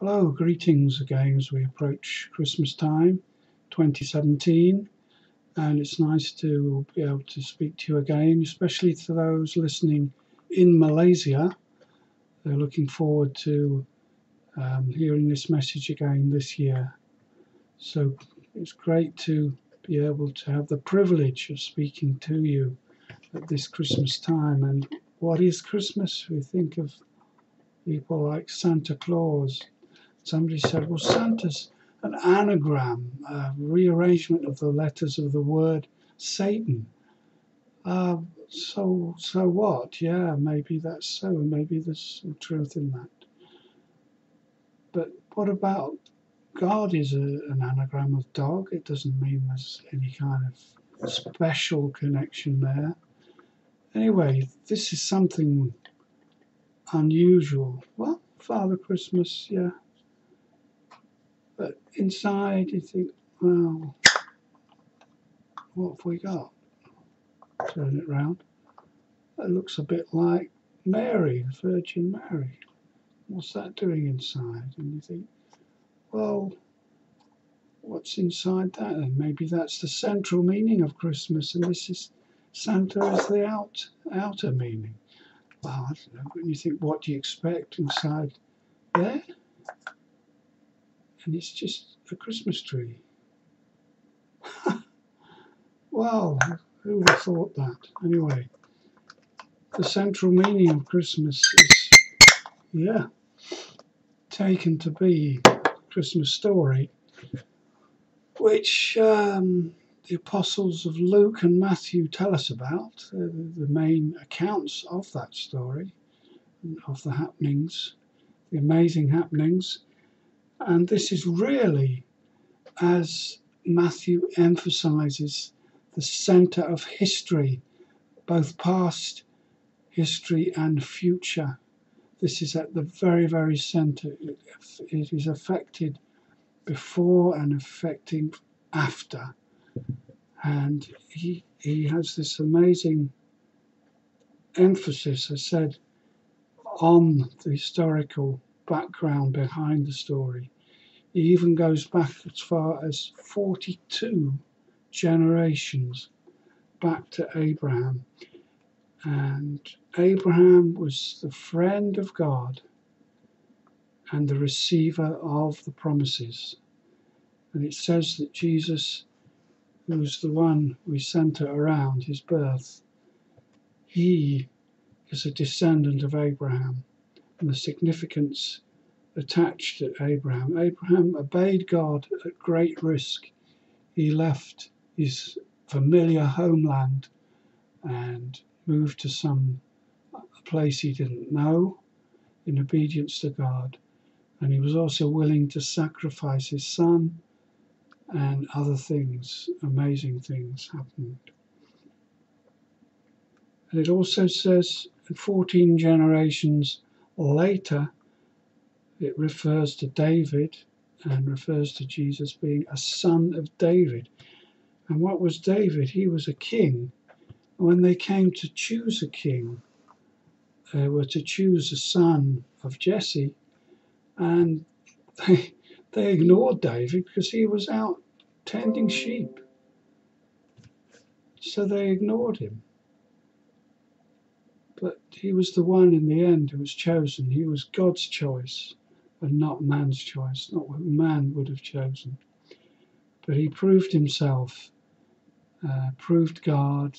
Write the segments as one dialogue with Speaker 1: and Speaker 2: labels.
Speaker 1: Hello, greetings again as we approach Christmas time 2017, and it's nice to be able to speak to you again, especially to those listening in Malaysia. They're looking forward to hearing this message again this year. So it's great to be able to have the privilege of speaking to you at this Christmas time. And what is Christmas? We think of people like Santa Claus. Somebody said, well, Santa's an anagram, a rearrangement of the letters of the word Satan. So what? Yeah, maybe that's so. Maybe there's some truth in that. But what about God is an anagram of dog? It doesn't mean there's any kind of special connection there. Anyway, this is something unusual. Well, Father Christmas, yeah. But inside you think, well, what have we got? Turn it round. It looks a bit like Mary, the Virgin Mary. What's that doing inside? And you think, well, what's inside that then? Maybe that's the central meaning of Christmas, and this is Santa is the outer meaning. Well, I don't know. When you think, what do you expect inside there? And it's just a Christmas tree. Well, who would have thought that? Anyway, the central meaning of Christmas is, taken to be a Christmas story, which the apostles of Luke and Matthew tell us about, the main accounts of that story, of the happenings, the amazing happenings. And this is really, as Matthew emphasizes, the center of history, both past history and future. This is at the very, very center. It is affected before and affecting after. And he has this amazing emphasis, I said, on the historical background behind the story. He even goes back as far as 42 generations back to Abraham. And Abraham was the friend of God and the receiver of the promises. And it says that Jesus, who's the one we center around his birth, he is a descendant of Abraham, and the significance attached to Abraham. Abraham obeyed God at great risk. He left his familiar homeland and moved to a place he didn't know in obedience to God. And he was also willing to sacrifice his son, and other things, amazing things happened. And it also says 14 generations later, it refers to David and refers to Jesus being a son of David. And what was David? He was a king. And when they came to choose a king, they were to choose a son of Jesse, and they ignored David because he was out tending sheep. So they ignored him. But he was the one in the end who was chosen. He was God's choice and not man's choice, not what man would have chosen. But he proved himself, proved God,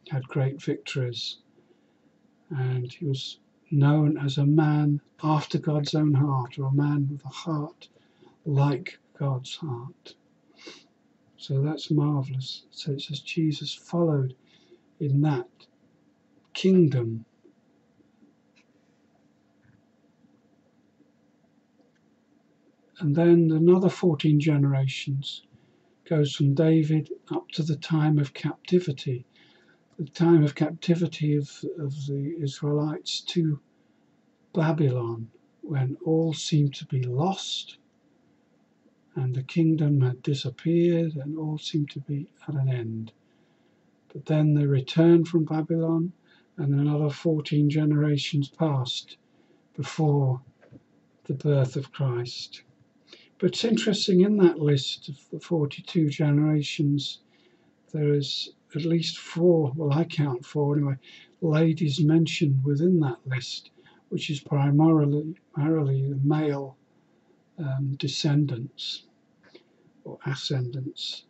Speaker 1: had great victories. And he was known as a man after God's own heart, or a man with a heart like God's heart. So that's marvelous. So it says Jesus followed in that kingdom. And then another 14 generations goes from David up to the time of captivity. The time of captivity of the Israelites to Babylon, when all seemed to be lost and the kingdom had disappeared and all seemed to be at an end. But then they returned from Babylon, and another 14 generations passed before the birth of Christ. But it's interesting, in that list of the 42 generations, there is at least 4, well, I count 4 anyway, ladies mentioned within that list, which is primarily the male descendants or ascendants.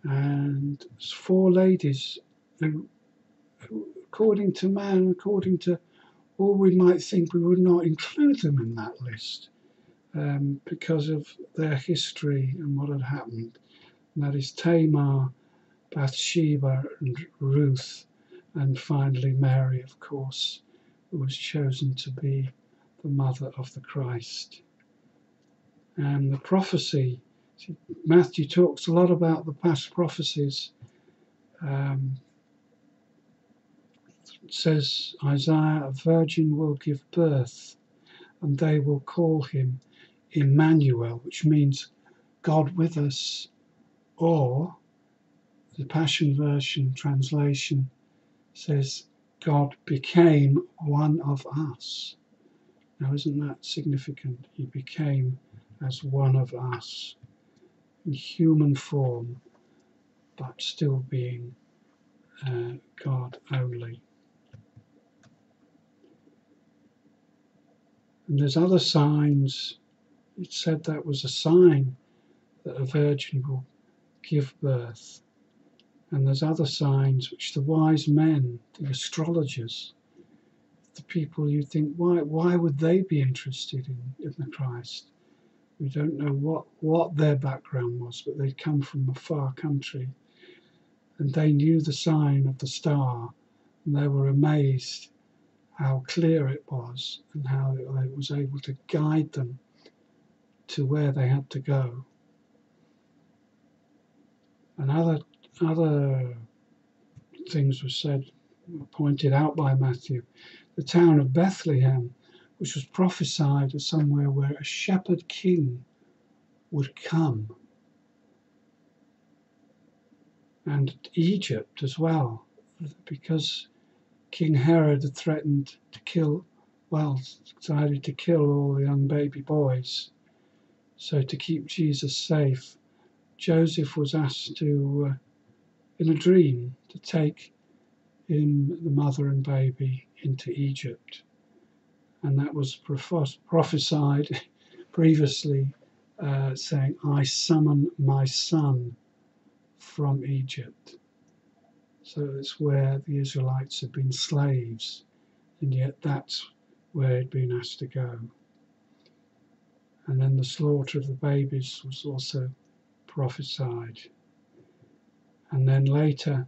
Speaker 1: And 4 ladies who, according to man, according to all we might think, we would not include them in that list because of their history and what had happened. And that is Tamar, Bathsheba, and Ruth, and finally Mary, of course, who was chosen to be the mother of the Christ. And the prophecy, Matthew talks a lot about the past prophecies. It says, Isaiah, a virgin will give birth, and they will call him Emmanuel, which means God with us, or the Passion Version translation says, God became one of us. Now, isn't that significant? He became as one of us in human form, but still being God only. And there's other signs. It said that was a sign that a virgin will give birth. And there's other signs which the wise men, the astrologers, the people you think, why would they be interested in the Christ? We don't know what their background was, but they'd come from a far country. And they knew the sign of the star, and they were amazed how clear it was and how it was able to guide them to where they had to go. And other things were said, pointed out by Matthew. The town of Bethlehem, which was prophesied as somewhere where a shepherd king would come. And Egypt as well, because King Herod had threatened to kill, decided to kill all the young baby boys. So to keep Jesus safe, Joseph was asked to, in a dream, to take the mother and baby into Egypt. And that was prophesied previously, saying, I summon my son from Egypt. So it's where the Israelites had been slaves, and yet that's where he'd been asked to go. And then the slaughter of the babies was also prophesied. And then later,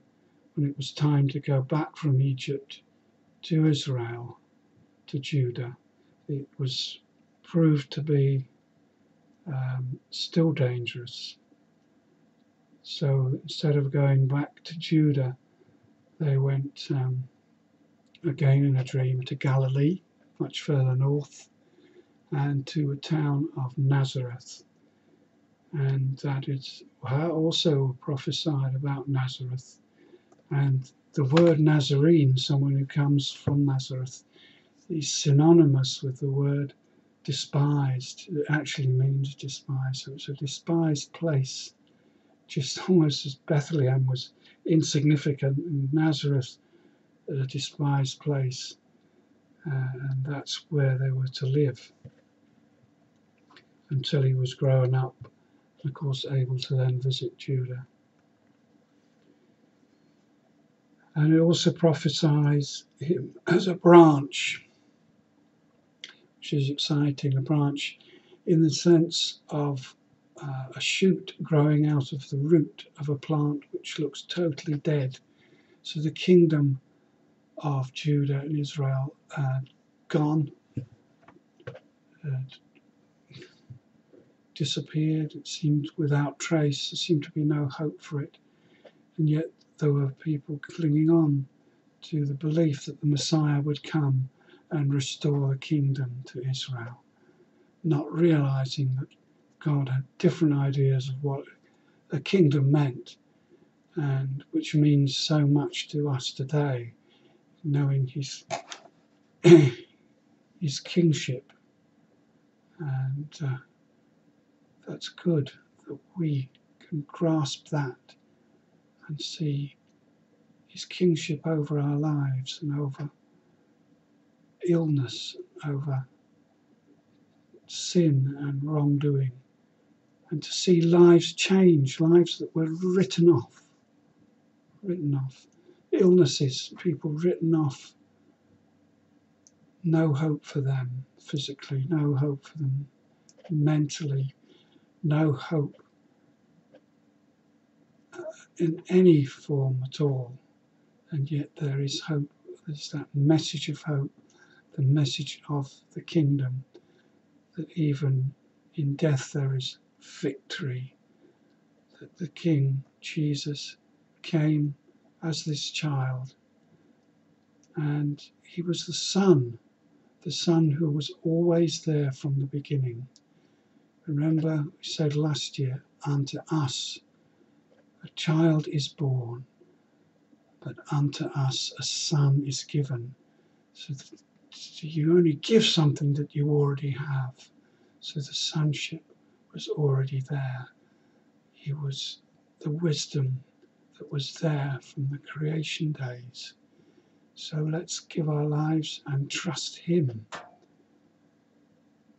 Speaker 1: when it was time to go back from Egypt to Israel, to Judah, it was proved to be still dangerous. So instead of going back to Judah, they went again in a dream to Galilee, much further north, and to a town of Nazareth. And that is also prophesied about Nazareth. And the word Nazarene, someone who comes from Nazareth, is synonymous with the word despised. It actually means despised. So it's a despised place, just almost as Bethlehem was insignificant, and Nazareth a despised place. And that's where they were to live until he was grown up, and of course able to then visit Judah. And it also prophesies him as a branch, which is exciting, a branch in the sense of a shoot growing out of the root of a plant which looks totally dead. So the kingdom of Judah and Israel gone, disappeared. It seemed without trace. There seemed to be no hope for it. And yet there were people clinging on to the belief that the Messiah would come and restore the kingdom to Israel, not realizing that God had different ideas of what a kingdom meant, and which means so much to us today, knowing his his kingship And that's good that we can grasp that and see his kingship over our lives and over illness, over sin and wrongdoing, and to see lives change, lives that were written off, illnesses, people written off, no hope for them physically, no hope for them mentally, no hope in any form at all. And yet there is hope. There's that message of hope, the message of the kingdom, that even in death there is victory, that the King, Jesus, came as this child, and he was the Son who was always there from the beginning. Remember, we said last year, unto us a child is born, but unto us a son is given. So you only give something that you already have. So the sonship was already there. He was the wisdom that was there from the creation days. So let's give our lives and trust him.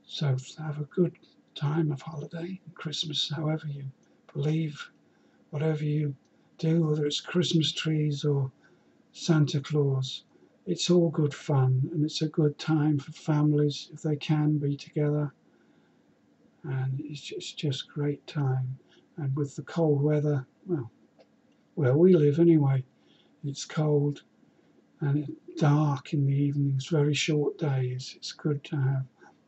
Speaker 1: So have a good time of holiday, Christmas, however you believe, whatever you do, whether it's Christmas trees or Santa Claus. It's all good fun, and it's a good time for families if they can be together. And it's just great time. And with the cold weather, well, where we live anyway, it's cold and it's dark in the evenings, very short days. It's good to have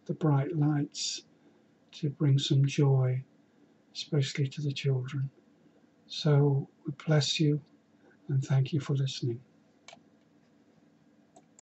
Speaker 1: the bright lights to bring some joy, especially to the children. So we bless you and thank you for listening.